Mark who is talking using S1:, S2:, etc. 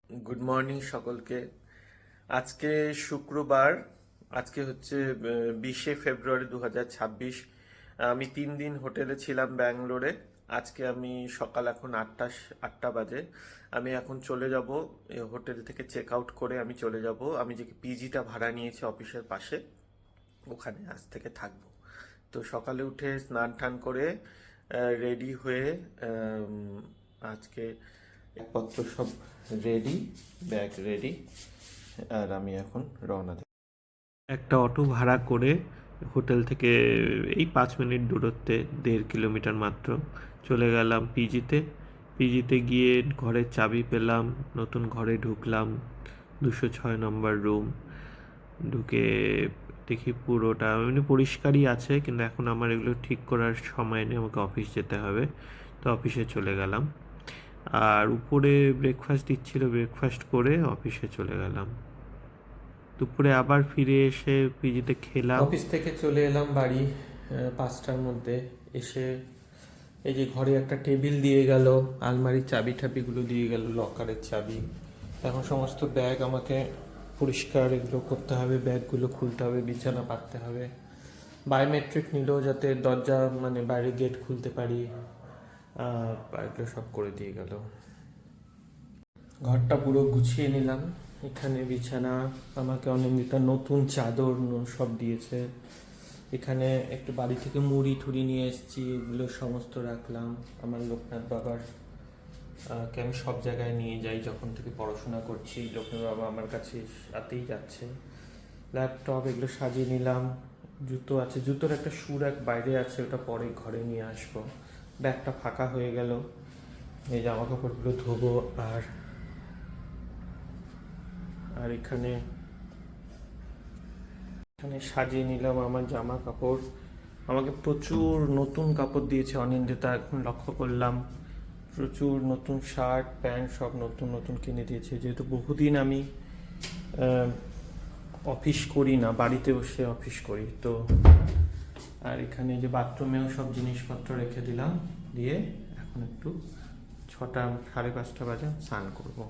S1: Good morning সকলকে। আজকে শুক্রবার। আজকে হচ্ছে 20শে ফেব্রুয়ারি 2026। আমি 3 দিন হোটেলে ছিলাম ব্যাঙ্গালোরে। আজকে আমি সকাল এখন আটটা বাজে। আমি এখন চলে যাব, হোটেল থেকে চেক আউট করে আমি চলে যাব। আমি যে পিজিটা ভাড়া নিয়েছি অফিসের পাশে, ওখানে আজ থেকে থাকবো। তো সকালে উঠে স্নান টান করে রেডি হয়ে আজকে ব্যাগপত্র সব রেডি, ব্যাগ রেডি, আর আমি এখন রওনা দেব। একটা অটো ভাড়া করে হোটেল থেকে এই 5 মিনিট দূরত্বে, 1.5 কিলোমিটার মাত্র, চলে গেলাম পিজিতে। পিজিতে গিয়ে ঘরের চাবি পেলাম, নতুন ঘরে ঢুকলাম, 206 নম্বর রুম। ঢুকে দেখি পুরোটা এমনি পরিষ্কারই আছে, কিন্তু এখন আমার এগুলো ঠিক করার সময় নেই, আমাকে অফিস যেতে হবে। তো অফিসে চলে গেলাম, আর উপরে ব্রেকফাস্ট দিচ্ছিল, ব্রেকফাস্ট করে অফিসে চলে গেলাম। দুপুরে আবার ফিরে এসে পিজিতে খেলাম। অফিস থেকে চলে এলাম বাড়ি 5টার মধ্যে। এসে এই যে ঘরে একটা টেবিল দিয়ে গেল, আলমারির চাবি টাবিগুলো দিয়ে গেল, লকারের চাবি। এখন সমস্ত ব্যাগ আমাকে পরিষ্কার এগুলো করতে হবে, ব্যাগগুলো খুলতে হবে, বিছানা পাততে হবে। বায়োমেট্রিক নিল যাতে দরজা মানে বাইরে গেট খুলতে পারি, এগুলো সব করে দিয়ে গেল। ঘরটা পুরো গুছিয়ে নিলাম। এখানে বিছানা, আমাকে অনিন্দিতা নতুন চাদর সব দিয়েছে। এখানে একটু বাড়ি থেকে মুড়ি ঠুড়ি নিয়ে এসেছি, এগুলো সমস্ত রাখলাম। আমার লোকনাথ বাবার কে আমি সব জায়গায় নিয়ে যাই যখন থেকে পড়াশোনা করছি। লোকনাথ বাবা আমার কাছে সাথেই যাচ্ছে। ল্যাপটপ এগুলো সাজিয়ে নিলাম। জুতো আছে, জুতোর একটা সুর এক বাইরে আছে, ওটা পরে ঘরে নিয়ে আসবো। ব্যাগটা ফাঁকা হয়ে গেল। এই জামা কাপড়গুলো ধোবো। আর আর এখানে সাজিয়ে নিলাম আমার জামা কাপড়। আমাকে প্রচুর নতুন কাপড় দিয়েছে অনিন্দিতা, এখন লক্ষ্য করলাম। প্রচুর নতুন শার্ট প্যান্ট সব নতুন নতুন কিনে দিয়েছে, যেহেতু বহুদিন আমি অফিস করি না, বাড়িতে বসে অফিস করি তো। আর এখানে যে বাথরুমেও সব জিনিসপত্র রেখে দিলাম, দিয়ে এখন একটু 6টা 5:30 বাজে স্নান করবো।